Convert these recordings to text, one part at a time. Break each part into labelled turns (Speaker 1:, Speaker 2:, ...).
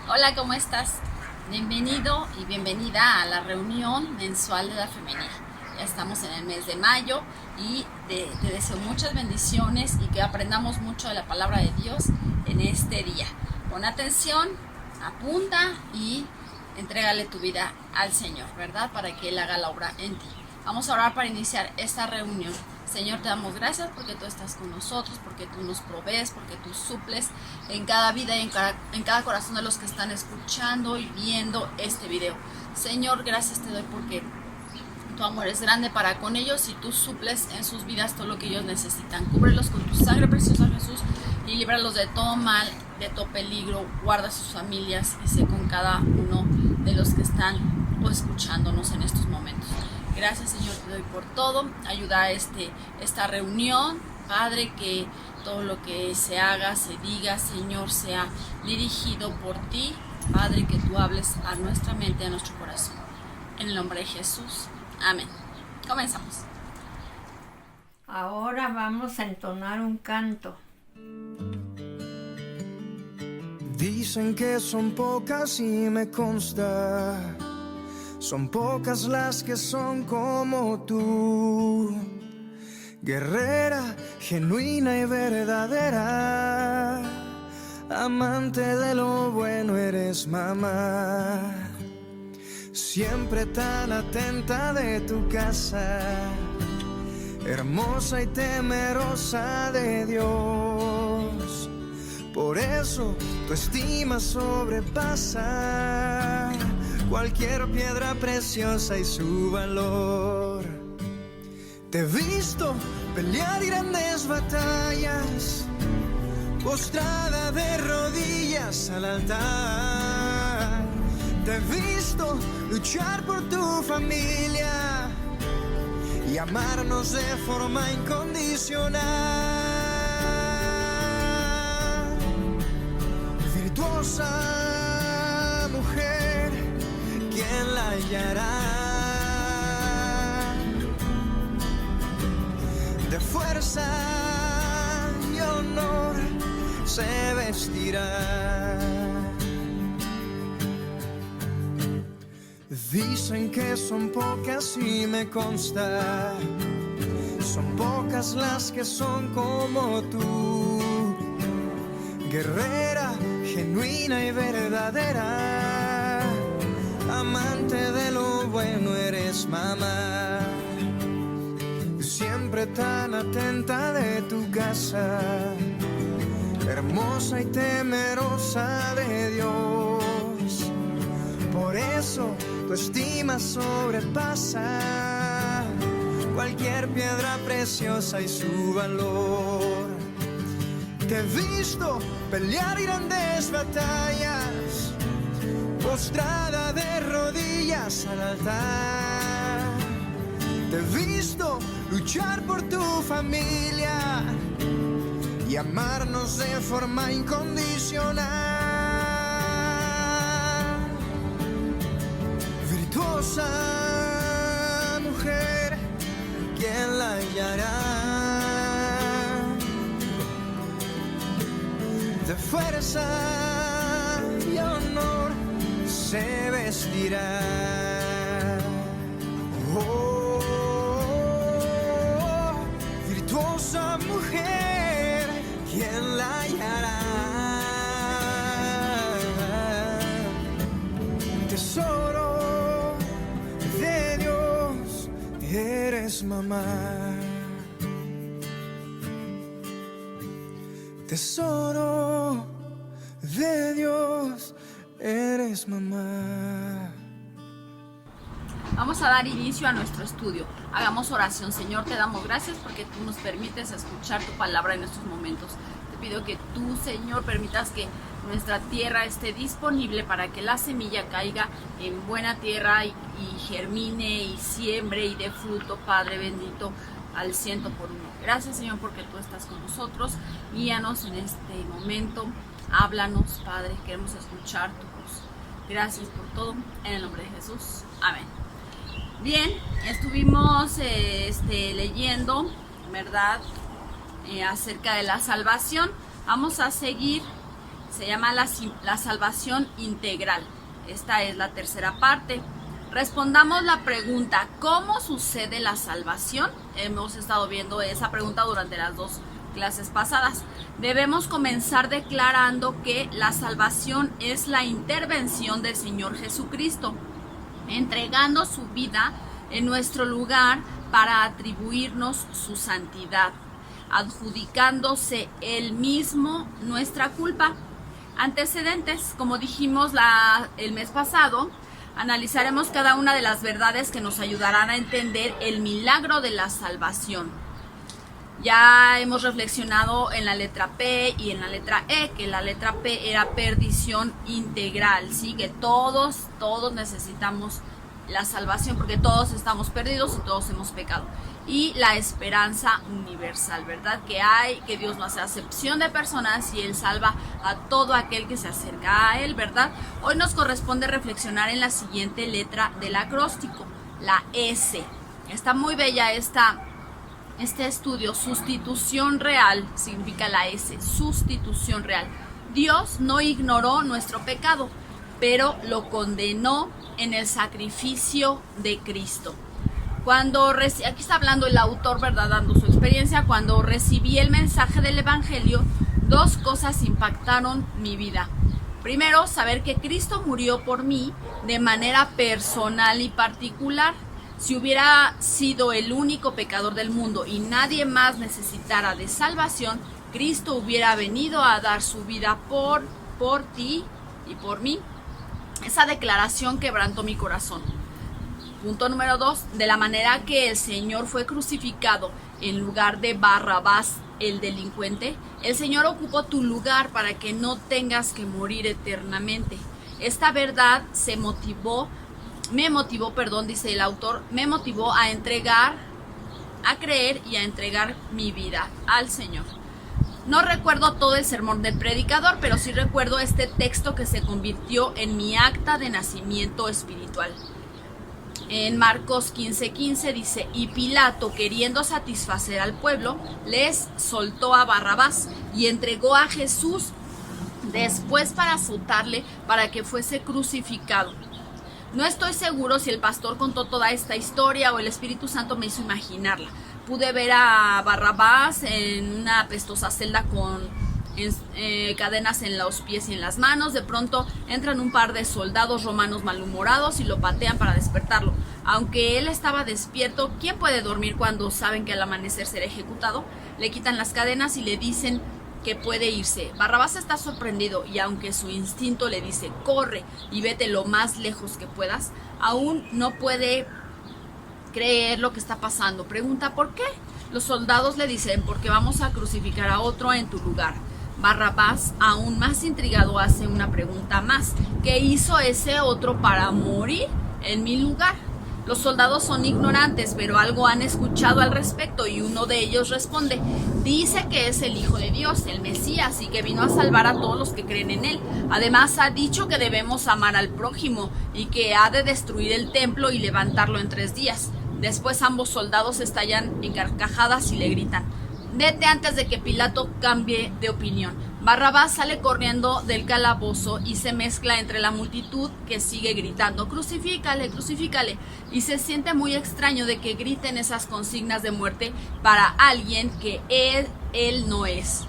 Speaker 1: Hola, ¿cómo estás? Bienvenido y bienvenida a la reunión mensual de la femenil. Ya estamos en el mes de mayo y te deseo muchas bendiciones y que aprendamos mucho de la palabra de Dios en este día. Pon atención, apunta y entrégale tu vida al Señor, ¿verdad? Para que Él haga la obra en ti. Vamos a orar para iniciar esta reunión. Señor, te damos gracias porque tú estás con nosotros, porque tú nos provees, porque tú suples en cada vida y en cada corazón de los que están escuchando y viendo este video. Señor, gracias te doy porque tu amor es grande para con ellos y tú suples en sus vidas todo lo que ellos necesitan. Cúbrelos con tu sangre preciosa, Jesús, y líbralos de todo mal, de todo peligro. Guarda sus familias y sé con cada uno de los que están escuchándonos en estos momentos. Gracias, Señor, te doy por todo. Ayuda a esta reunión, Padre, que todo lo que se haga, se diga, Señor, sea dirigido por ti. Padre, que tú hables a nuestra mente, a nuestro corazón. En el nombre de Jesús. Amén. Comenzamos.
Speaker 2: Ahora vamos a entonar un canto.
Speaker 3: Dicen que son pocas y me consta, son pocas las que son como tú, guerrera, genuina y verdadera, amante de lo bueno eres mamá, siempre tan atenta de tu casa, hermosa y temerosa de Dios. Por eso tu estima sobrepasa cualquier piedra preciosa y su valor. Te he visto pelear grandes batallas, postrada de rodillas al altar. Te he visto luchar por tu familia y amarnos de forma incondicional. Virtuosa mujer, ¿quién la hallará? De fuerza y honor se vestirá. Dicen que son pocas y me consta, son pocas las que son como tú, guerrera, genuina y verdadera, amante de lo bueno eres mamá, siempre tan atenta de tu casa, hermosa y temerosa de Dios. Por eso tu estima sobrepasa cualquier piedra preciosa y su valor. Te he visto pelear grandes batallas, postrada de rodillas al altar. Te he visto luchar por tu familia y amarnos de forma incondicional. Virtuosa mujer, ¿quién la hallará? De fuerza y honor se vestirá. Oh, virtuosa mujer, ¿quién la hallará? Tesoro de Dios, eres mamá. Tesoro de Dios, eres mamá.
Speaker 1: Vamos a dar inicio a nuestro estudio. Hagamos oración. Señor, te damos gracias porque tú nos permites escuchar tu palabra en estos momentos. Te pido que tú, Señor, permitas que nuestra tierra esté disponible para que la semilla caiga en buena tierra y germine y siembre y dé fruto, Padre bendito, al 100%. Gracias, Señor, porque tú estás con nosotros. Guíanos en este momento. Háblanos, Padre. Queremos escuchar tu voz. Gracias por todo. En el nombre de Jesús. Amén. Bien, estuvimos leyendo, ¿verdad? Acerca de la salvación. Vamos a seguir Se llama la salvación integral. Esta es la tercera parte. Respondamos la pregunta, ¿cómo sucede la salvación? Hemos estado viendo esa pregunta durante las 2 clases pasadas. Debemos comenzar declarando que la salvación es la intervención del Señor Jesucristo, entregando su vida en nuestro lugar para atribuirnos su santidad, adjudicándose Él mismo nuestra culpa. Antecedentes, como dijimos el mes pasado, analizaremos cada una de las verdades que nos ayudarán a entender el milagro de la salvación. Ya hemos reflexionado en la letra P y en la letra E, que la letra P era perdición integral, ¿sí? Que todos necesitamos la salvación porque todos estamos perdidos y todos hemos pecado. Y la esperanza universal, ¿verdad? Que Dios no hace acepción de personas y Él salva a todo aquel que se acerca a Él, ¿verdad? Hoy nos corresponde reflexionar en la siguiente letra del acróstico, la S. Está muy bella este estudio, sustitución real, significa la S, sustitución real. Dios no ignoró nuestro pecado, pero lo condenó en el sacrificio de Cristo. Aquí está hablando el autor, ¿verdad? Dando su experiencia. Cuando recibí el mensaje del Evangelio, 2 cosas impactaron mi vida. Primero, saber que Cristo murió por mí de manera personal y particular. Si hubiera sido el único pecador del mundo y nadie más necesitara de salvación, Cristo hubiera venido a dar su vida por ti y por mí. Esa declaración quebrantó mi corazón. Punto número 2, de la manera que el Señor fue crucificado en lugar de Barrabás, el delincuente, el Señor ocupó tu lugar para que no tengas que morir eternamente. Esta verdad me motivó, dice el autor, me motivó a creer y a entregar mi vida al Señor. No recuerdo todo el sermón del predicador, pero sí recuerdo este texto que se convirtió en mi acta de nacimiento espiritual. En Marcos 15:15 dice, y Pilato, queriendo satisfacer al pueblo, les soltó a Barrabás y entregó a Jesús después para azotarle para que fuese crucificado. No estoy seguro si el pastor contó toda esta historia o el Espíritu Santo me hizo imaginarla. Pude ver a Barrabás en una apestosa celda con cadenas en los pies y en las manos. De pronto entran un par de soldados romanos malhumorados y lo patean para despertarlo. Aunque él estaba despierto, ¿quién puede dormir cuando saben que al amanecer será ejecutado? Le quitan las cadenas y le dicen que puede irse. Barrabás está sorprendido y aunque su instinto le dice corre y vete lo más lejos que puedas, aún no puede creer lo que está pasando. Pregunta ¿por qué? Los soldados le dicen porque vamos a crucificar a otro en tu lugar. Barrabás, aún más intrigado, hace una pregunta más. ¿Qué hizo ese otro para morir en mi lugar? Los soldados son ignorantes, pero algo han escuchado al respecto y uno de ellos responde, dice que es el Hijo de Dios, el Mesías, y que vino a salvar a todos los que creen en él. Además ha dicho que debemos amar al prójimo y que ha de destruir el templo y levantarlo en 3 días. Después ambos soldados estallan en carcajadas y le gritan, vete antes de que Pilato cambie de opinión. Barrabás sale corriendo del calabozo y se mezcla entre la multitud que sigue gritando, crucifícale, crucifícale, y se siente muy extraño de que griten esas consignas de muerte para alguien que él no es.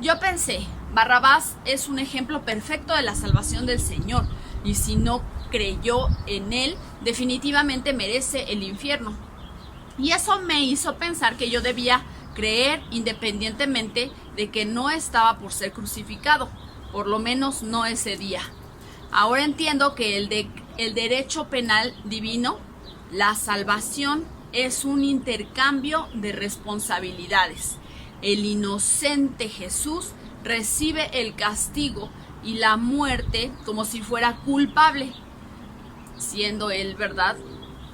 Speaker 1: Yo pensé, Barrabás es un ejemplo perfecto de la salvación del Señor, y si no creyó en él, definitivamente merece el infierno. Y eso me hizo pensar que yo debía creer independientemente de que no estaba por ser crucificado, por lo menos no ese día. Ahora entiendo que el derecho penal divino, la salvación, es un intercambio de responsabilidades. El inocente Jesús recibe el castigo y la muerte como si fuera culpable, siendo él, ¿verdad?,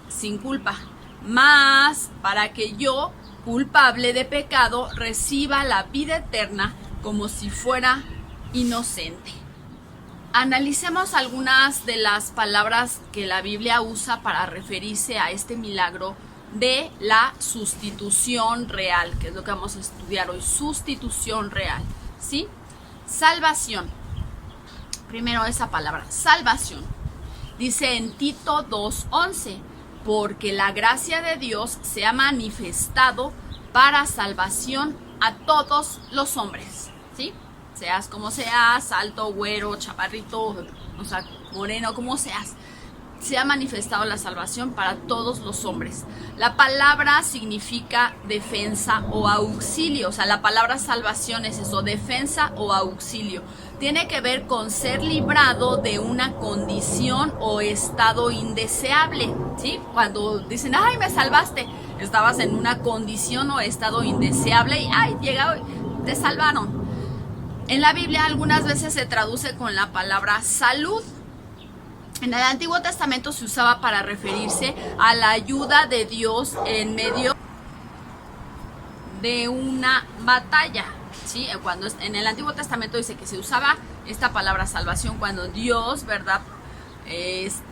Speaker 1: sin culpa. Más para que yo, culpable de pecado, reciba la vida eterna como si fuera inocente. Analicemos algunas de las palabras que la Biblia usa para referirse a este milagro de la sustitución real, que es lo que vamos a estudiar hoy, sustitución real, ¿sí? Salvación. Primero esa palabra, salvación. Dice en Tito 2:11, porque la gracia de Dios se ha manifestado para salvación a todos los hombres, ¿sí? Seas como seas, alto, güero, chaparrito, o sea, moreno, como seas. Se ha manifestado la salvación para todos los hombres. La palabra significa defensa o auxilio. O sea, la palabra salvación es eso, defensa o auxilio. Tiene que ver con ser librado de una condición o estado indeseable, ¿sí? Cuando dicen, ay, me salvaste, estabas en una condición o estado indeseable y, ay, llega, te salvaron. En la Biblia algunas veces se traduce con la palabra salud. En el Antiguo Testamento se usaba para referirse a la ayuda de Dios en medio de una batalla, ¿sí? Cuando en el Antiguo Testamento dice que se usaba esta palabra salvación cuando Dios, ¿verdad?,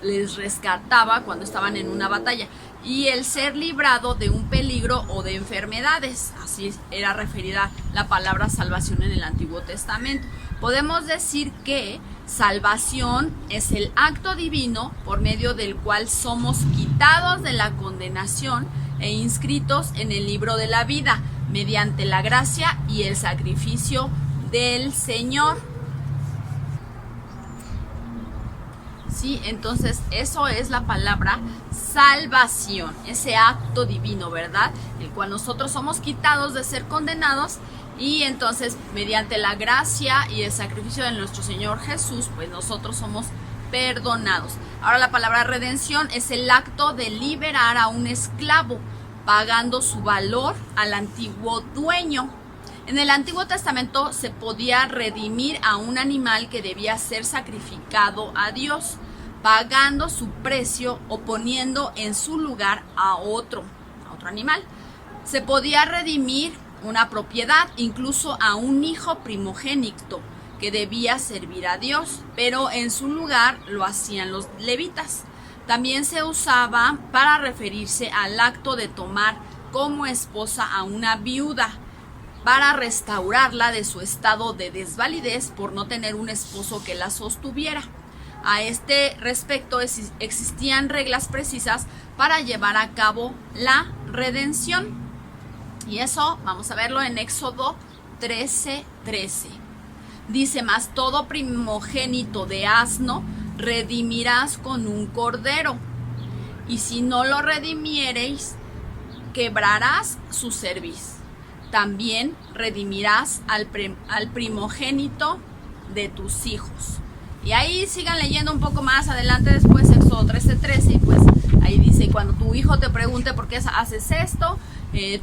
Speaker 1: les rescataba cuando estaban en una batalla. Y el ser librado de un peligro o de enfermedades, así era referida la palabra salvación en el Antiguo Testamento. Podemos decir que salvación es el acto divino por medio del cual somos quitados de la condenación e inscritos en el libro de la vida mediante la gracia y el sacrificio del Señor. Sí, entonces eso es la palabra salvación, ese acto divino, ¿verdad? El cual nosotros somos quitados de ser condenados y entonces mediante la gracia y el sacrificio de nuestro Señor Jesús, pues nosotros somos perdonados. Ahora la palabra redención es el acto de liberar a un esclavo, pagando su valor al antiguo dueño. En el Antiguo Testamento se podía redimir a un animal que debía ser sacrificado a Dios, pagando su precio o poniendo en su lugar a otro animal. Se podía redimir una propiedad, incluso a un hijo primogénito que debía servir a Dios, pero en su lugar lo hacían los levitas. También se usaba para referirse al acto de tomar como esposa a una viuda, para restaurarla de su estado de desvalidez por no tener un esposo que la sostuviera. A este respecto existían reglas precisas para llevar a cabo la redención. Y eso vamos a verlo en Éxodo 13:13. Dice, mas todo primogénito de asno redimirás con un cordero, y si no lo redimiereis, quebrarás su cerviz. También redimirás al primogénito de tus hijos. Y ahí sigan leyendo un poco más adelante después, Éxodo 13:13, y pues ahí dice, cuando tu hijo te pregunte por qué haces esto,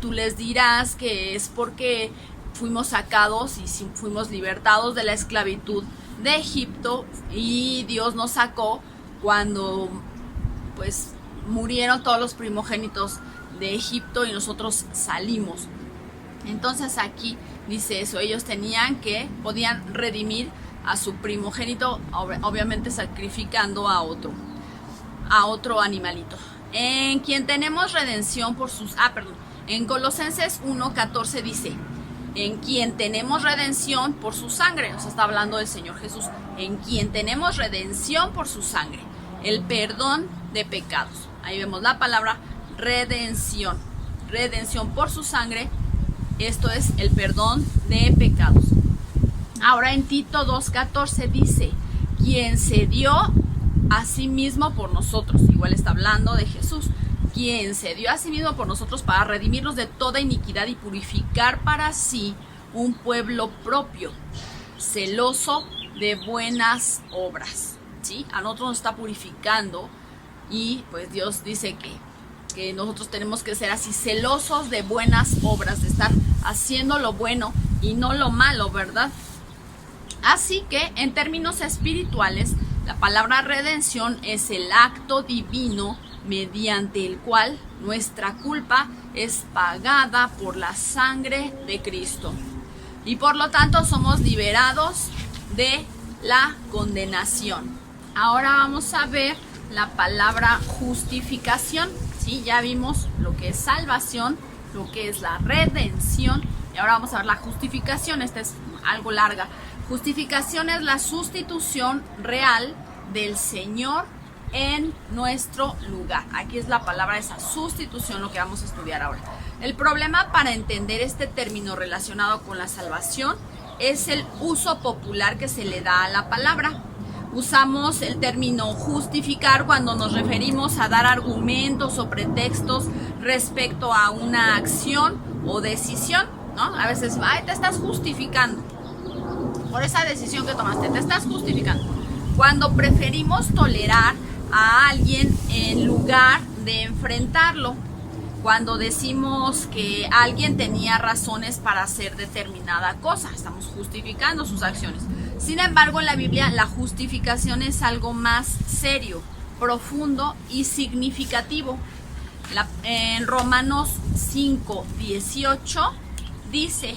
Speaker 1: tú les dirás que es porque fuimos sacados y fuimos libertados de la esclavitud de Egipto, y Dios nos sacó cuando pues murieron todos los primogénitos de Egipto y nosotros salimos. Entonces aquí dice eso, ellos podían redimir a su primogénito, obviamente sacrificando a otro animalito. En quien tenemos redención por sus... en Colosenses 1:14 dice, en quien tenemos redención por su sangre, o sea, está hablando del Señor Jesús, en quien tenemos redención por su sangre, el perdón de pecados. Ahí vemos la palabra redención por su sangre. Esto es el perdón de pecados. Ahora en Tito 2:14 dice, quien se dio a sí mismo por nosotros. Igual está hablando de Jesús. Quien se dio a sí mismo por nosotros para redimirnos de toda iniquidad y purificar para sí un pueblo propio, celoso de buenas obras. ¿Sí? A nosotros nos está purificando y pues Dios dice que nosotros tenemos que ser así, celosos de buenas obras, de estar haciendo lo bueno y no lo malo, ¿verdad? Así que en términos espirituales, la palabra redención es el acto divino mediante el cual nuestra culpa es pagada por la sangre de Cristo. Y por lo tanto somos liberados de la condenación. Ahora vamos a ver la palabra justificación. ¿Sí? Ya vimos lo que es salvación, lo que es la redención, y ahora vamos a ver la justificación. Esta es algo larga. Justificación es la sustitución real del Señor en nuestro lugar. Aquí es la palabra esa, sustitución, lo que vamos a estudiar ahora. El problema para entender este término relacionado con la salvación es el uso popular que se le da a la palabra. Usamos el término justificar cuando nos referimos a dar argumentos o pretextos respecto a una acción o decisión, ¿no? A veces, te estás justificando por esa decisión que tomaste, te estás justificando. Cuando preferimos tolerar a alguien en lugar de enfrentarlo. Cuando decimos que alguien tenía razones para hacer determinada cosa, estamos justificando sus acciones. Sin embargo, en la Biblia la justificación es algo más serio, profundo y significativo. En Romanos 5:18 dice,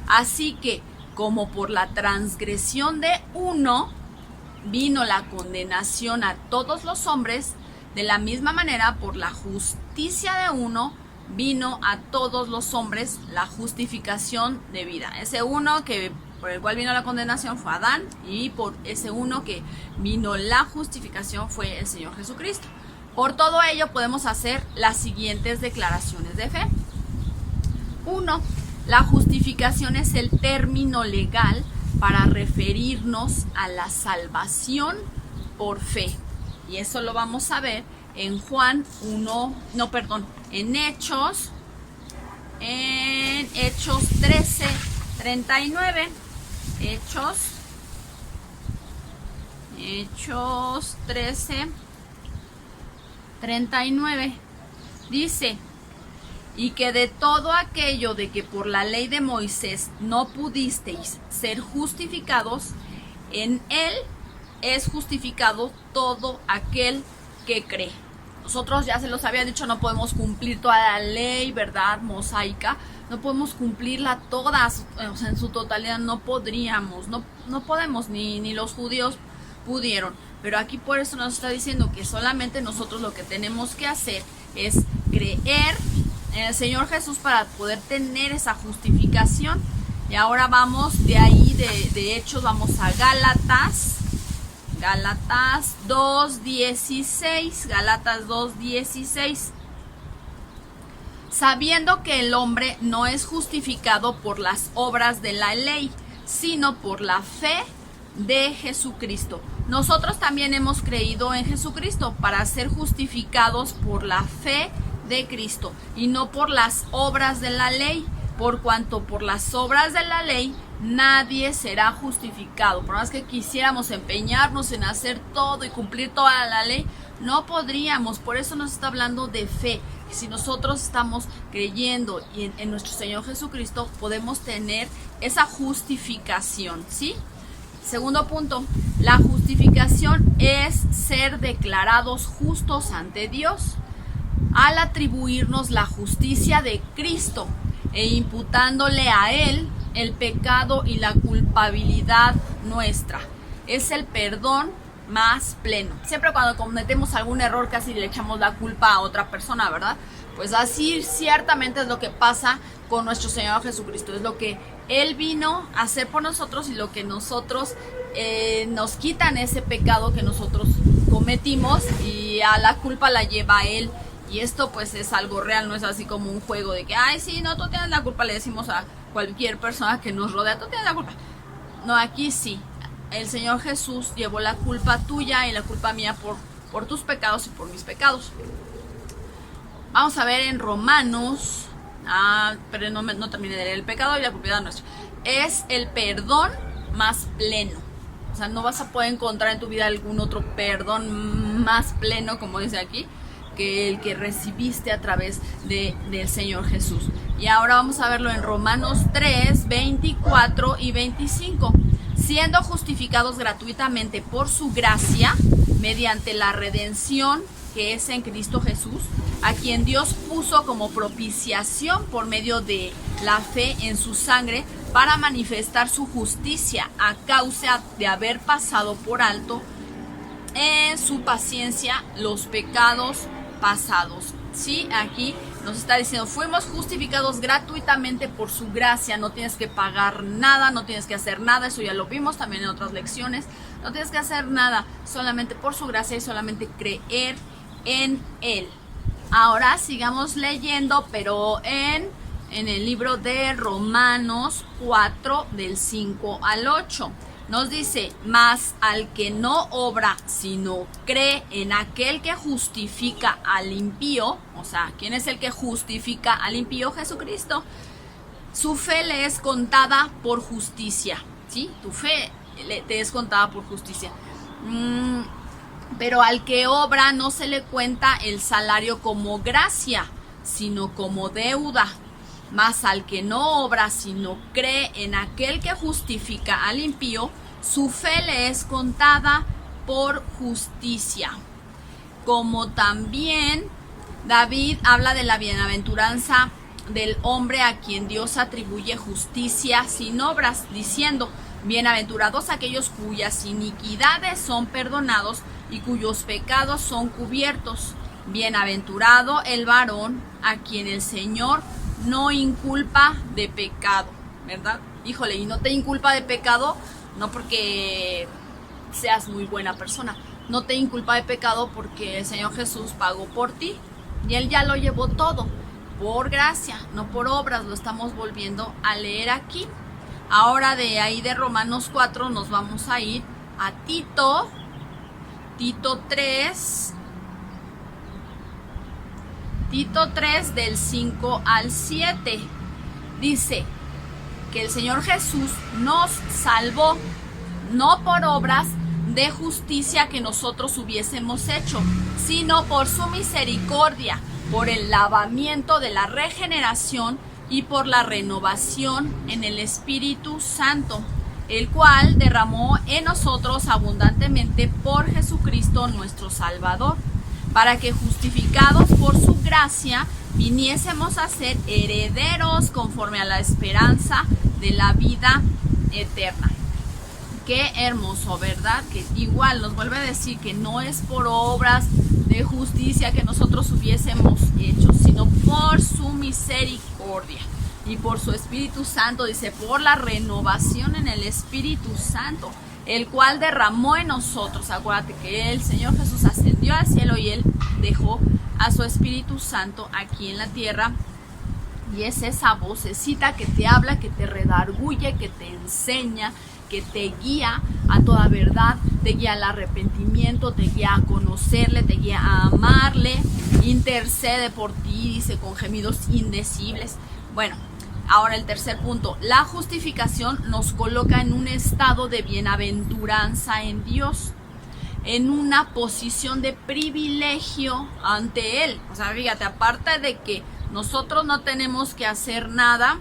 Speaker 1: así que como por la transgresión de uno vino la condenación a todos los hombres, de la misma manera por la justicia de uno vino a todos los hombres la justificación de vida. Ese uno que por el cual vino la condenación fue Adán, y por ese uno que vino la justificación fue el Señor Jesucristo. Por todo ello podemos hacer las siguientes declaraciones de fe. 1. La justificación es el término legal para referirnos a la salvación por fe. Y eso lo vamos a ver en en Hechos 13:39. Hechos 13:39 dice, y que de todo aquello de que por la ley de Moisés no pudisteis ser justificados, en él es justificado todo aquel que cree. Nosotros, ya se los había dicho, no podemos cumplir toda la ley, ¿verdad?, mosaica, no podemos cumplirla toda, o sea, en su totalidad no podríamos, no podemos, ni los judíos pudieron. Pero aquí por eso nos está diciendo que solamente nosotros lo que tenemos que hacer es creer en el Señor Jesús para poder tener esa justificación. Y ahora vamos de ahí, de Hechos, vamos a Gálatas 2:16. Gálatas 2:16. Sabiendo que el hombre no es justificado por las obras de la ley, sino por la fe de Jesucristo. Nosotros también hemos creído en Jesucristo para ser justificados por la fe de Cristo y no por las obras de la ley, por cuanto por las obras de la ley nadie será justificado. Por más que quisiéramos empeñarnos en hacer todo y cumplir toda la ley, no podríamos. Por eso nos está hablando de fe. Si nosotros estamos creyendo en nuestro Señor Jesucristo, podemos tener esa justificación, ¿sí? Segundo punto, la justificación es ser declarados justos ante Dios al atribuirnos la justicia de Cristo e imputándole a Él el pecado y la culpabilidad nuestra. Es el perdón más pleno. Siempre cuando cometemos algún error casi le echamos la culpa a otra persona, ¿verdad? Pues así ciertamente es lo que pasa con nuestro Señor Jesucristo. Es lo que Él vino a hacer por nosotros y lo que nosotros nos quitan ese pecado que nosotros cometimos y a la culpa la lleva Él. Y esto pues es algo real, no es así como un juego de que, ay, sí, no, tú tienes la culpa, le decimos a cualquier persona que nos rodea, tú tienes la culpa. No, aquí sí, el Señor Jesús llevó la culpa tuya y la culpa mía por tus pecados y por mis pecados. Vamos a ver en Romanos, pero no terminé de leer. El pecado y la culpa nuestra es el perdón más pleno. O sea, no vas a poder encontrar en tu vida algún otro perdón más pleno, como dice aquí, que el que recibiste a través del Señor Jesús. Y ahora vamos a verlo en Romanos 3:24 y 25. Siendo justificados gratuitamente por su gracia, mediante la redención que es en Cristo Jesús, a quien Dios puso como propiciación por medio de la fe en su sangre, para manifestar su justicia a causa de haber pasado por alto en su paciencia los pecados pasados. Sí, aquí nos está diciendo, fuimos justificados gratuitamente por su gracia, no tienes que pagar nada, no tienes que hacer nada, eso ya lo vimos también en otras lecciones, no tienes que hacer nada, solamente por su gracia y solamente creer en Él. Ahora sigamos leyendo, pero en el libro de Romanos 4, del 5 al 8. Nos dice, mas al que no obra, sino cree en aquel que justifica al impío, o sea, ¿quién es el que justifica al impío? Jesucristo. Su fe le es contada por justicia, ¿sí? Tu fe te es contada por justicia. Pero al que obra no se le cuenta el salario como gracia, sino como deuda. Mas al que no obra, sino cree en aquel que justifica al impío, su fe le es contada por justicia. Como también David habla de la bienaventuranza del hombre a quien Dios atribuye justicia sin obras, diciendo, bienaventurados aquellos cuyas iniquidades son perdonados y cuyos pecados son cubiertos. Bienaventurado el varón a quien el Señor no inculpa de pecado, ¿verdad? Híjole, y no te inculpa de pecado, no porque seas muy buena persona, no te inculpa de pecado porque el Señor Jesús pagó por ti y Él ya lo llevó todo, por gracia, no por obras, lo estamos volviendo a leer aquí. Ahora de ahí de Romanos 4 nos vamos a ir a Tito 3, Tito 3 del 5 al 7, dice que el Señor Jesús nos salvó, no por obras de justicia que nosotros hubiésemos hecho, sino por su misericordia, por el lavamiento de la regeneración y por la renovación en el Espíritu Santo, el cual derramó en nosotros abundantemente por Jesucristo nuestro Salvador, para que justificados por su gracia viniésemos a ser herederos conforme a la esperanza de la vida eterna. Qué hermoso, ¿verdad? Que igual nos vuelve a decir que no es por obras de justicia que nosotros hubiésemos hecho, sino por su misericordia y por su Espíritu Santo, dice, por la renovación en el Espíritu Santo, el cual derramó en nosotros. Acuérdate que el Señor Jesús ascendió al cielo y Él dejó a su Espíritu Santo aquí en la tierra. Y es esa vocecita que te habla, que te redarguye, que te enseña, que te guía a toda verdad, te guía al arrepentimiento, te guía a conocerle, te guía a amarle, intercede por ti, dice, con gemidos indecibles. Bueno, ahora el tercer punto, la justificación nos coloca en un estado de bienaventuranza en Dios, en una posición de privilegio ante Él. O sea, fíjate, aparte de que nosotros no tenemos que hacer nada,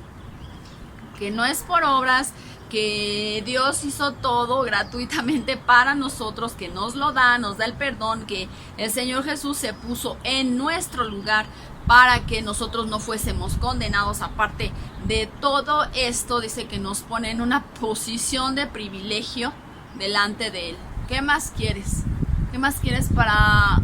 Speaker 1: que no es por obras, que Dios hizo todo gratuitamente para nosotros, que nos lo da, nos da el perdón, que el Señor Jesús se puso en nuestro lugar para que nosotros no fuésemos condenados. Aparte de todo esto, dice que nos pone en una posición de privilegio delante de Él. ¿Qué más quieres? ¿Qué más quieres para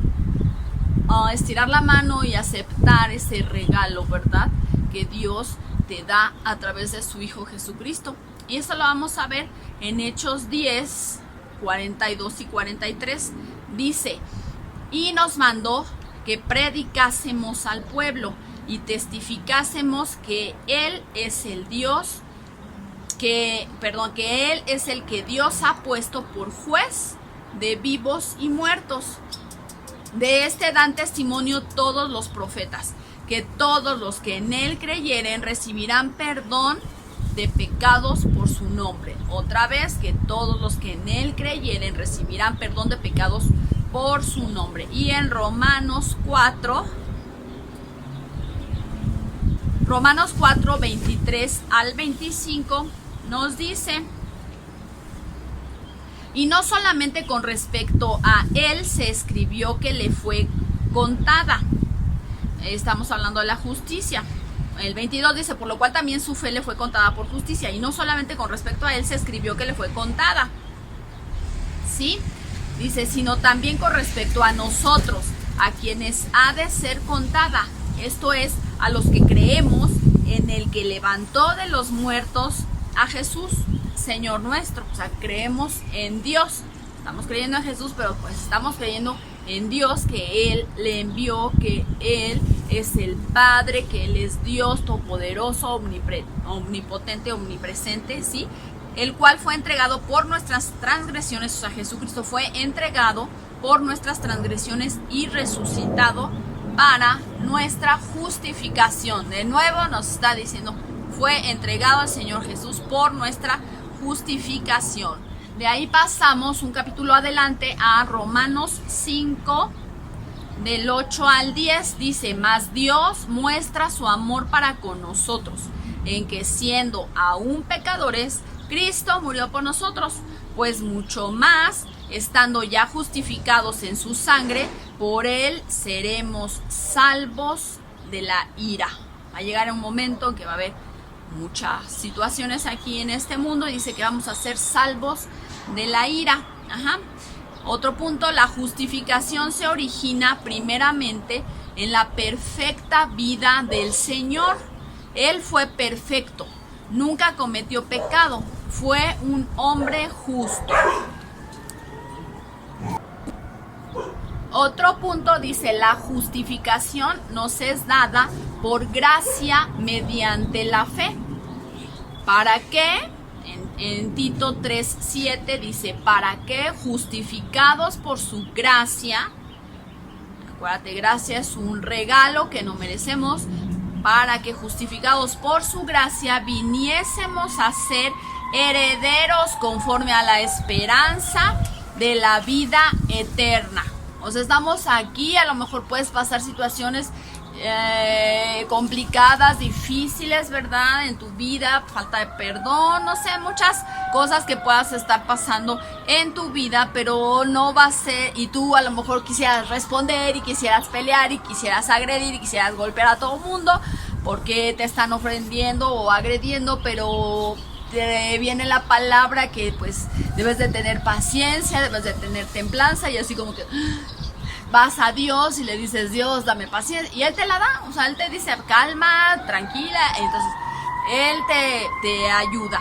Speaker 1: estirar la mano y aceptar ese regalo, verdad? Que Dios te da a través de su Hijo Jesucristo. Y eso lo vamos a ver en Hechos 10, 42 y 43. Dice, y nos mandó que predicásemos al pueblo y testificásemos que Él es el Dios, que Él es el que Dios ha puesto por juez de vivos y muertos. De este dan testimonio todos los profetas, que todos los que en Él creyeren recibirán perdón de pecados por su nombre. Otra vez, que todos los que en Él creyeren recibirán perdón de pecados por su nombre. Y en Romanos 4, 23 al 25 nos dice, y no solamente con respecto a Él se escribió que le fue contada. Estamos hablando de la justicia. El 22 dice, por lo cual también su fe le fue contada por justicia. Y no solamente con respecto a Él se escribió que le fue contada, ¿sí? Dice, sino también con respecto a nosotros, a quienes ha de ser contada. Esto es, a los que creemos en el que levantó de los muertos a Jesús, Señor nuestro. O sea, creemos en Dios. Estamos creyendo en Jesús, pero pues estamos creyendo en Dios, que Él le envió, que Él es el Padre, que Él es Dios todopoderoso, omnipotente, omnipresente, ¿sí? El cual fue entregado por nuestras transgresiones. O sea, Jesucristo fue entregado por nuestras transgresiones y resucitado para nuestra justificación. De nuevo nos está diciendo, fue entregado al Señor Jesús por nuestra justificación. De ahí pasamos un capítulo adelante a Romanos 5, del 8 al 10. Dice, mas Dios muestra su amor para con nosotros, en que siendo aún pecadores, Cristo murió por nosotros, pues mucho más, estando ya justificados en su sangre, por Él seremos salvos de la ira. Va a llegar un momento en que va a haber muchas situaciones aquí en este mundo y dice que vamos a ser salvos de la ira. Otro punto, la justificación se origina primeramente en la perfecta vida del Señor. Él fue perfecto, nunca cometió pecado, fue un hombre justo. Otro punto dice, la justificación nos es dada por gracia mediante la fe. ¿Para qué? En Tito 3:7 dice, ¿para qué? Justificados por su gracia. Acuérdate, gracia es un regalo que no merecemos. Para que justificados por su gracia viniésemos a ser herederos conforme a la esperanza de la vida eterna. O sea, estamos aquí, a lo mejor puedes pasar situaciones complicadas, difíciles, ¿verdad? En tu vida, falta de perdón, no sé, muchas cosas que puedas estar pasando en tu vida, pero no va a ser, y tú a lo mejor quisieras responder y quisieras pelear y quisieras agredir y quisieras golpear a todo el mundo porque te están ofendiendo o agrediendo, pero te viene la palabra que pues debes de tener paciencia, debes de tener templanza, y así como que vas a Dios y le dices, Dios, dame paciencia, y Él te la da. O sea, Él te dice, calma, tranquila, entonces Él te ayuda.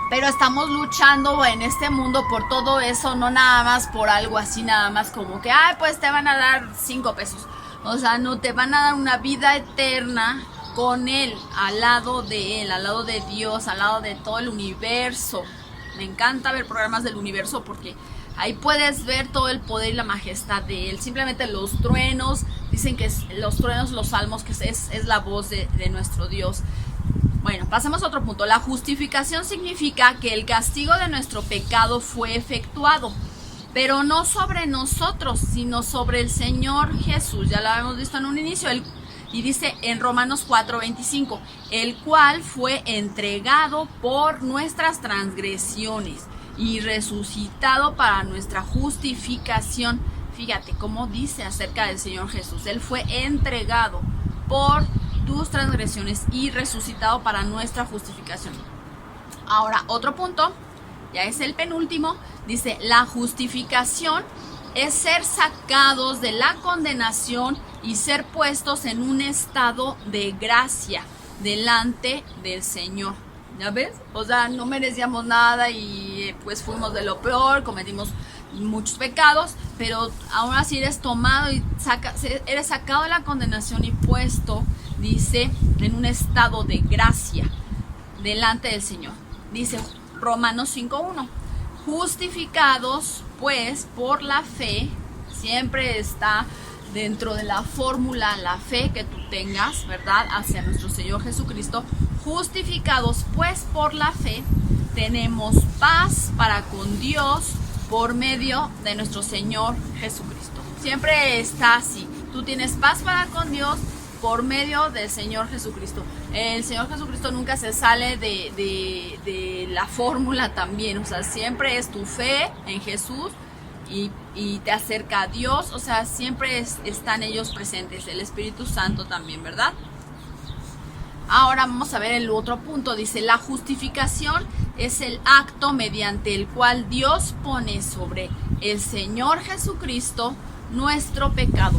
Speaker 1: Pero estamos luchando en este mundo por todo eso, no nada más por algo así, nada más como que, pues te van a dar 5 pesos. O sea, no, te van a dar una vida eterna con Él, al lado de Él, al lado de Dios, al lado de todo el universo. Me encanta ver programas del universo porque ahí puedes ver todo el poder y la majestad de Él. Simplemente los truenos, dicen que los truenos, los salmos, que es la voz de nuestro Dios. Bueno, pasemos a otro punto. La justificación significa que el castigo de nuestro pecado fue efectuado, pero no sobre nosotros, sino sobre el Señor Jesús. Ya lo habíamos visto en un inicio. Y dice en Romanos 4:25, el cual fue entregado por nuestras transgresiones y resucitado para nuestra justificación. Fíjate cómo dice acerca del Señor Jesús. Él fue entregado por tus transgresiones y resucitado para nuestra justificación. Ahora, otro punto, ya es el penúltimo, dice, la justificación es ser sacados de la condenación y ser puestos en un estado de gracia delante del Señor. ¿Ya ves? O sea, no merecíamos nada y pues fuimos de lo peor, cometimos muchos pecados, pero aún así eres tomado y eres sacado de la condenación y puesto, dice, en un estado de gracia delante del Señor. Dice Romanos 5:1, justificados pues por la fe, siempre está dentro de la fórmula la fe que tú tengas, ¿verdad? Hacia nuestro Señor Jesucristo. Justificados pues por la fe, tenemos paz para con Dios por medio de nuestro Señor Jesucristo. Siempre está así. Tú tienes paz para con Dios por medio del Señor Jesucristo. El Señor Jesucristo nunca se sale de la fórmula también. O sea, siempre es tu fe en Jesús y te acerca a Dios. O sea, siempre están ellos presentes. El Espíritu Santo también, ¿verdad? Ahora vamos a ver el otro punto. Dice, la justificación es el acto mediante el cual Dios pone sobre el Señor Jesucristo nuestro pecado.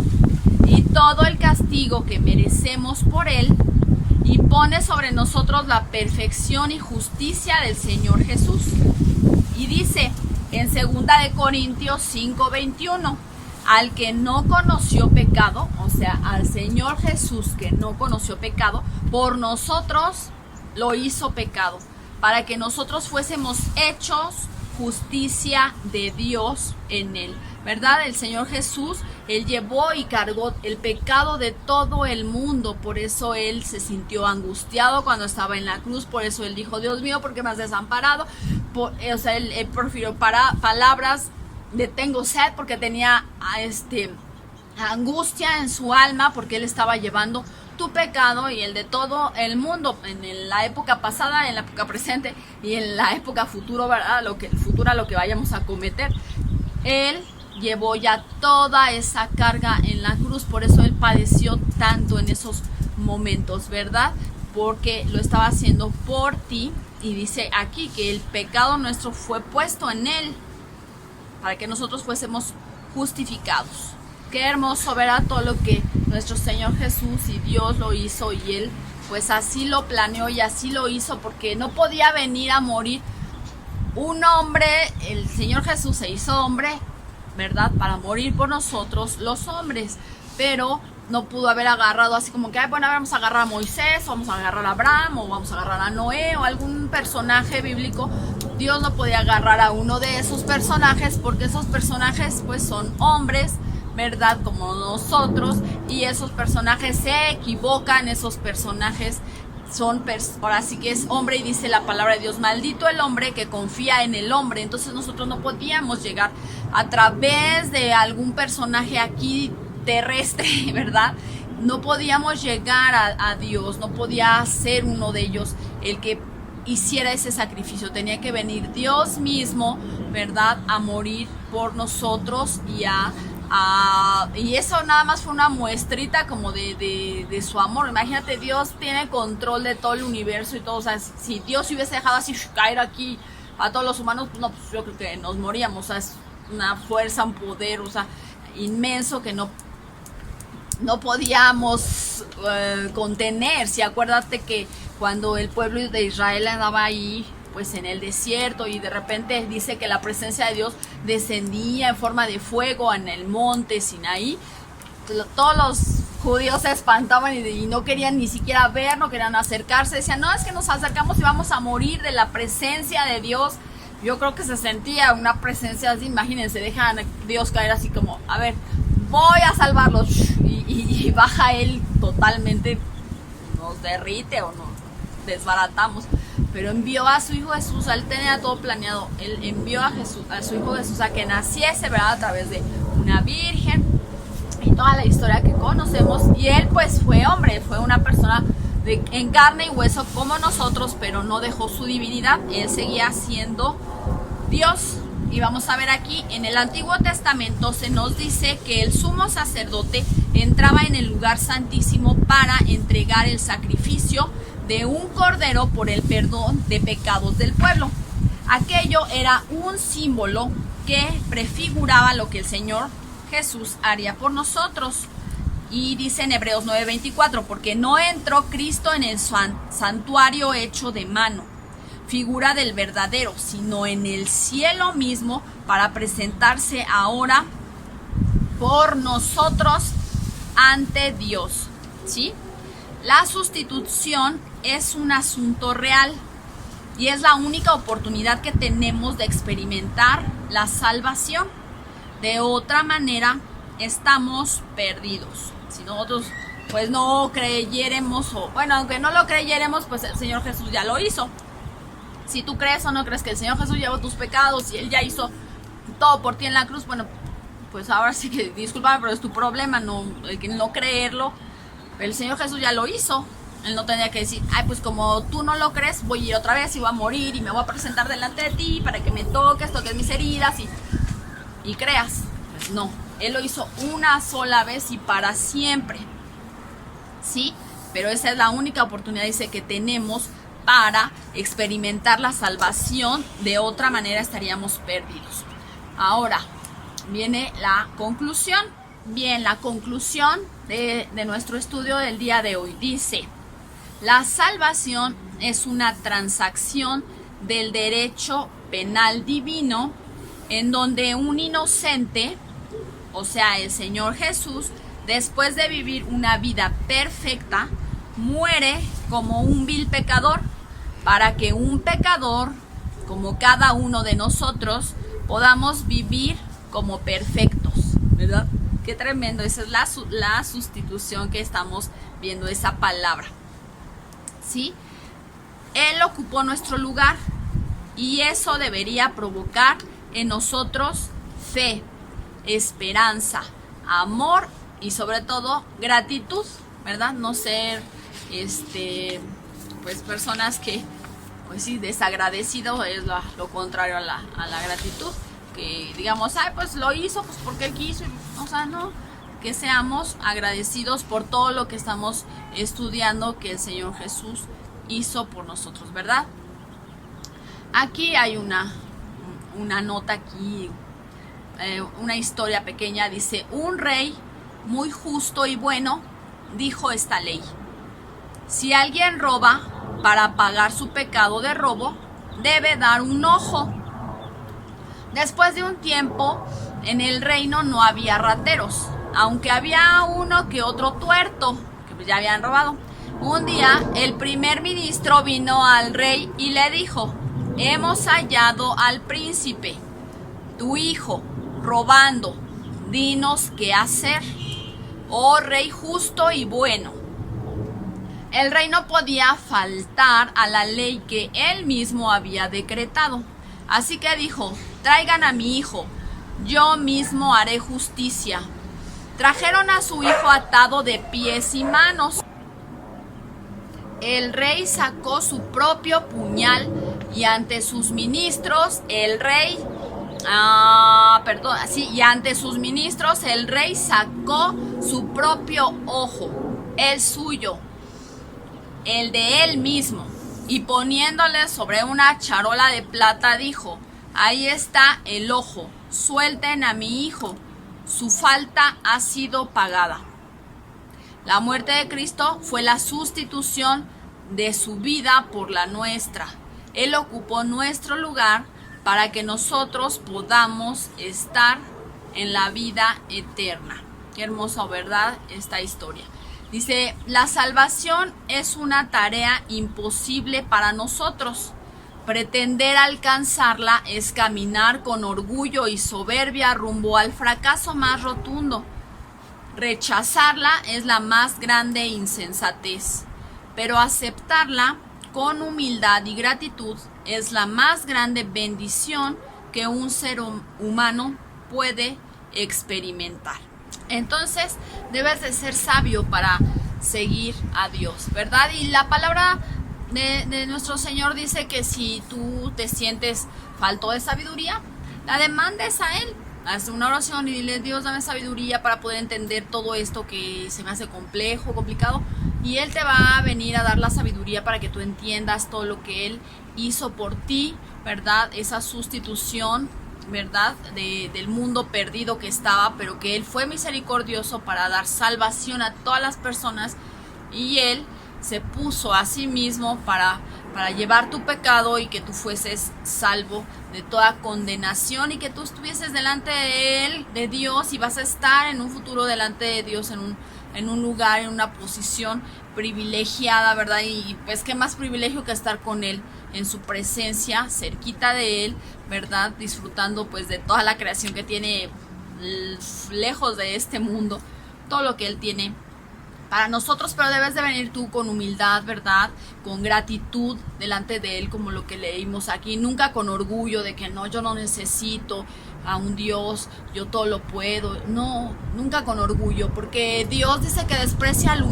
Speaker 1: Y todo el castigo que merecemos por Él y pone sobre nosotros la perfección y justicia del Señor Jesús. Y dice en 2 Corintios 5:21, al que no conoció pecado, o sea, al Señor Jesús que no conoció pecado, por nosotros lo hizo pecado, para que nosotros fuésemos hechos justicia de Dios en Él, ¿verdad? El Señor Jesús, Él llevó y cargó el pecado de todo el mundo, por eso Él se sintió angustiado cuando estaba en la cruz, por eso Él dijo, Dios mío, ¿por qué me has desamparado? Él profirió palabras de tengo sed, porque tenía angustia en su alma, porque Él estaba llevando tu pecado y el de todo el mundo, en la época pasada, en la época presente y en la época futura, ¿verdad? Lo que vayamos a cometer. Él llevó ya toda esa carga en la cruz, por eso Él padeció tanto en esos momentos, ¿verdad? Porque lo estaba haciendo por ti, y dice aquí que el pecado nuestro fue puesto en Él para que nosotros fuésemos justificados. Qué hermoso ver a todo lo que nuestro Señor Jesús y Dios lo hizo, y Él pues así lo planeó y así lo hizo, porque no podía venir a morir un hombre. El Señor Jesús se hizo hombre, ¿verdad? Para morir por nosotros los hombres, pero no pudo haber agarrado así como que, bueno, vamos a agarrar a Moisés, vamos a agarrar a Abraham, o vamos a agarrar a Noé, o algún personaje bíblico. Dios no podía agarrar a uno de esos personajes, porque esos personajes pues son hombres, ¿verdad? Como nosotros, y esos personajes se equivocan, esos personajes son, ahora sí que es hombre, y dice la palabra de Dios, maldito el hombre que confía en el hombre. Entonces nosotros no podíamos llegar a través de algún personaje aquí terrestre, ¿verdad? No podíamos llegar a Dios, no podía ser uno de ellos el que hiciera ese sacrificio. Tenía que venir Dios mismo, ¿verdad? A morir por nosotros, y eso nada más fue una muestrita como de su amor. Imagínate, Dios tiene control de todo el universo y todo. O sea, si Dios hubiese dejado así caer aquí a todos los humanos, pues no, pues yo creo que nos moríamos. O sea, es una fuerza, un poder, o sea, inmenso que no podíamos contener. Si acuérdate que cuando el pueblo de Israel andaba ahí pues en el desierto, y de repente dice que la presencia de Dios descendía en forma de fuego en el monte Sinaí, todos los judíos se espantaban y no querían ni siquiera ver, no querían acercarse, decían, no, es que nos acercamos y vamos a morir de la presencia de Dios. Yo creo que se sentía una presencia así, imagínense, dejan a Dios caer así como, a ver, voy a salvarlos, y baja Él totalmente, nos derrite o nos desbaratamos. Pero envió a su Hijo Jesús, Él tenía todo planeado. Él envió a su Hijo Jesús a que naciese, ¿verdad? A través de una virgen y toda la historia que conocemos. Y Él pues fue hombre, fue una persona en carne y hueso como nosotros, pero no dejó su divinidad. Él seguía siendo Dios. Y vamos a ver aquí, en el Antiguo Testamento se nos dice que el sumo sacerdote entraba en el lugar santísimo para entregar el sacrificio de un cordero por el perdón de pecados del pueblo. Aquello era un símbolo que prefiguraba lo que el Señor Jesús haría por nosotros. Y dice en Hebreos 9:24, porque no entró Cristo en el santuario hecho de mano, figura del verdadero, sino en el cielo mismo, para presentarse ahora por nosotros ante Dios. ¿Sí? La sustitución es un asunto real y es la única oportunidad que tenemos de experimentar la salvación. De otra manera, estamos perdidos. Si nosotros pues no creyéramos, o bueno, aunque no lo creyéramos, pues el Señor Jesús ya lo hizo. Si tú crees o no crees que el Señor Jesús llevó tus pecados y Él ya hizo todo por ti en la cruz, bueno, pues ahora sí que discúlpame, pero es tu problema, no creerlo. El Señor Jesús ya lo hizo. Él no tenía que decir, ay, pues como tú no lo crees, voy a ir otra vez y voy a morir y me voy a presentar delante de ti para que me toques mis heridas y creas. Pues no, Él lo hizo una sola vez y para siempre. ¿Sí? Pero esa es la única oportunidad, dice, que tenemos para experimentar la salvación. De otra manera estaríamos perdidos. Ahora viene la conclusión. Bien, la conclusión de nuestro estudio del día de hoy dice: la salvación es una transacción del derecho penal divino en donde un inocente, o sea, el Señor Jesús, después de vivir una vida perfecta, muere como un vil pecador, para que un pecador, como cada uno de nosotros, podamos vivir como perfectos, ¿verdad? Qué tremendo, esa es la sustitución que estamos viendo, esa palabra, ¿sí? Él ocupó nuestro lugar y eso debería provocar en nosotros fe, esperanza, amor y sobre todo gratitud, ¿verdad? No ser pues personas que, pues sí, desagradecido es lo contrario a la gratitud, que digamos, ay, pues lo hizo pues porque él quiso, o sea, no, que seamos agradecidos por todo lo que estamos estudiando que el Señor Jesús hizo por nosotros, ¿verdad? Aquí hay una nota aquí, una historia pequeña. Dice: un rey muy justo y bueno dijo esta ley: si alguien roba, para pagar su pecado de robo, debe dar un ojo. Después de un tiempo, en el reino no había rateros, aunque había uno que otro tuerto, que ya habían robado. Un día, el primer ministro vino al rey y le dijo: hemos hallado al príncipe, tu hijo, robando. Dinos qué hacer, oh rey justo y bueno. El rey no podía faltar a la ley que él mismo había decretado. Así que dijo: traigan a mi hijo, yo mismo haré justicia. Trajeron a su hijo atado de pies y manos. El rey sacó su propio puñal y ante sus ministros el rey sacó su propio ojo, el suyo, el de él mismo, y poniéndole sobre una charola de plata dijo: ahí está el ojo, suelten a mi hijo, su falta ha sido pagada. La muerte de Cristo fue la sustitución de su vida por la nuestra. Él ocupó nuestro lugar para que nosotros podamos estar en la vida eterna. Qué hermosa, ¿verdad? Esta historia. Dice: la salvación es una tarea imposible para nosotros. Pretender alcanzarla es caminar con orgullo y soberbia rumbo al fracaso más rotundo. Rechazarla es la más grande insensatez, pero aceptarla con humildad y gratitud es la más grande bendición que un ser humano puede experimentar. Entonces, debes de ser sabio para seguir a Dios, ¿verdad? Y la palabra de nuestro Señor dice que si tú te sientes falto de sabiduría, la demandes a Él. Haz una oración y dile: Dios, dame sabiduría para poder entender todo esto que se me hace complejo, complicado. Y Él te va a venir a dar la sabiduría para que tú entiendas todo lo que Él hizo por ti, ¿verdad? Esa sustitución, ¿verdad? Del mundo perdido que estaba, pero que Él fue misericordioso para dar salvación a todas las personas. Y Él se puso a sí mismo para llevar tu pecado y que tú fueses salvo de toda condenación y que tú estuvieses delante de Él, de Dios, y vas a estar en un futuro delante de Dios en un lugar, en una posición privilegiada, ¿verdad? Y pues qué más privilegio que estar con Él en su presencia, cerquita de Él, ¿verdad? Disfrutando pues de toda la creación que tiene lejos de este mundo, todo lo que Él tiene para nosotros, pero debes de venir tú con humildad, ¿verdad? Con gratitud delante de Él, como lo que leímos aquí, nunca con orgullo de que no, yo no necesito a un Dios, yo todo lo puedo. No, nunca con orgullo, porque Dios dice que desprecia al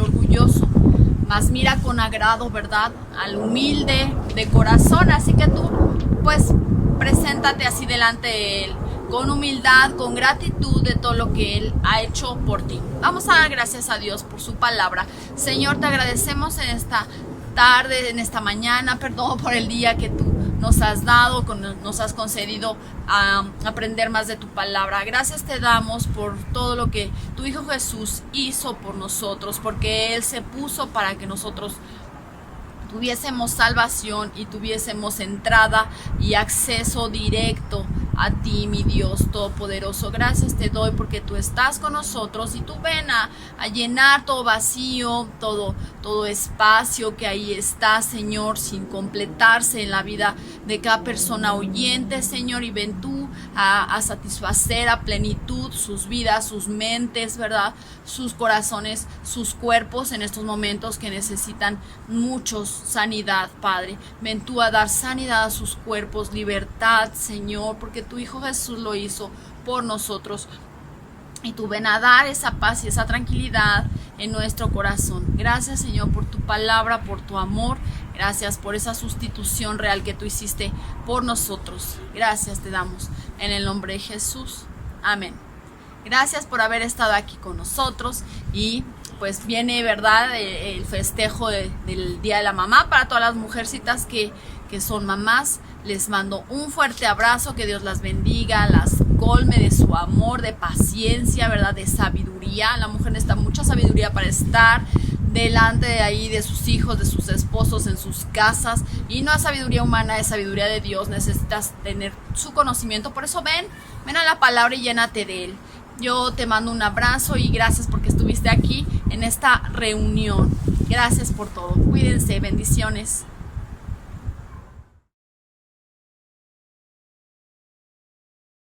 Speaker 1: orgulloso, mas mira con agrado, ¿verdad? Al humilde de corazón. Así que tú, pues, preséntate así delante de Él, con humildad, con gratitud de todo lo que Él ha hecho por ti. Vamos a dar gracias a Dios por su palabra. Señor, te agradecemos en esta tarde, en esta mañana, perdón por el día que tú nos has dado, nos has concedido a aprender más de tu palabra. Gracias te damos por todo lo que tu Hijo Jesús hizo por nosotros, porque Él se puso para que nosotros tuviésemos salvación y tuviésemos entrada y acceso directo a ti, mi Dios todopoderoso. Gracias te doy porque tú estás con nosotros y tú ven a llenar todo vacío, todo espacio que ahí está, Señor, sin completarse en la vida de cada persona oyente, Señor, y ven tú a satisfacer a plenitud sus vidas, sus mentes, ¿verdad? Sus corazones, sus cuerpos en estos momentos que necesitan muchos sanidad, Padre. Ven tú a dar sanidad a sus cuerpos, libertad, Señor, porque tu Hijo Jesús lo hizo por nosotros. Y tú ven a dar esa paz y esa tranquilidad en nuestro corazón. Gracias, Señor, por tu palabra, por tu amor. Gracias por esa sustitución real que tú hiciste por nosotros. Gracias te damos en el nombre de Jesús. Amén. Gracias por haber estado aquí con nosotros y pues viene, ¿verdad?, el festejo del Día de la Mamá para todas las mujercitas que son mamás. Les mando un fuerte abrazo, que Dios las bendiga, las colme de su amor, de paciencia, ¿verdad?, de sabiduría. La mujer necesita mucha sabiduría para estar delante de ahí de sus hijos, de sus esposos, en sus casas. Y no es sabiduría humana, es sabiduría de Dios. Necesitas tener su conocimiento. Por eso ven a la palabra y llénate de Él. Yo te mando un abrazo y gracias porque estuviste aquí en esta reunión. Gracias por todo. Cuídense. Bendiciones.